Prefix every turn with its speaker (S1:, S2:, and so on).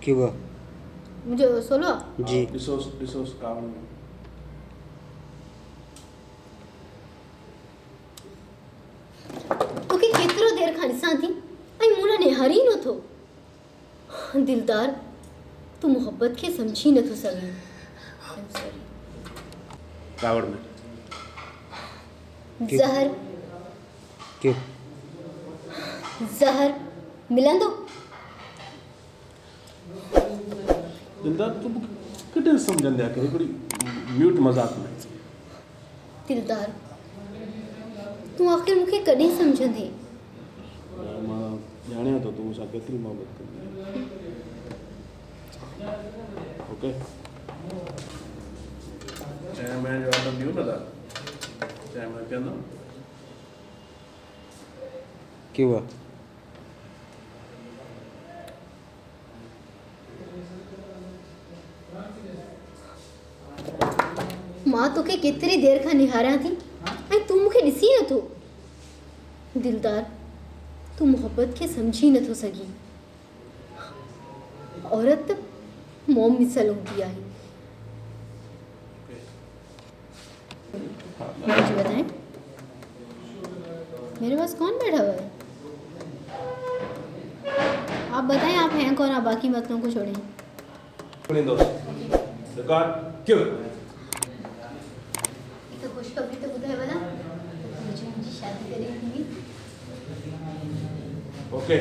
S1: क्यों हुआ?
S2: मुझे सोलो
S1: जी।
S3: ॾिसोसि कावड़ में।
S2: तोखे केतिरो देर खां ॾिसां थी ऐं मूं न निहारी ई नथो। दिलदार, तूं मोहब्बत खे सम्झी नथो सघीं।
S3: कावड़ में
S2: ज़हर
S1: क्यों?
S2: ज़हर मिलंदो?
S3: दिलदार तूं कॾहिं सम्झंदे आहे हिकिड़ी म्यूट मज़ाक में।
S2: दिलदार, तूं आख़िर मूंखे कॾहिं सम्झंदे?
S3: मां ॼाणियां थो तूं मूंसां केतिरी मोहबत कंदी आहे। ओके, चांहि में जो ऑडर ॾियो न था, चांहि में पीअंदो?
S1: क्यों हुआ?
S2: मां तोखे केतिरी देर खां निहारियां थी ऐं तूं मूंखे ॾिसी नथो। दिलदार, तूं मोहब्बत खे सम्झी नथो सघीं। औरत मोम मिसल हूंदी आहे। मुझे बताएं, मेरे पास कौन बैठा हुआ है? आप बताएं, आप हैं कौन? आप बाकी मतों को छोड़ें।
S3: क्यों?
S2: तो खुशखबरी तो ॿुधाए भला, मुझे मुंहिंजी शादी करे थी।
S3: ओके।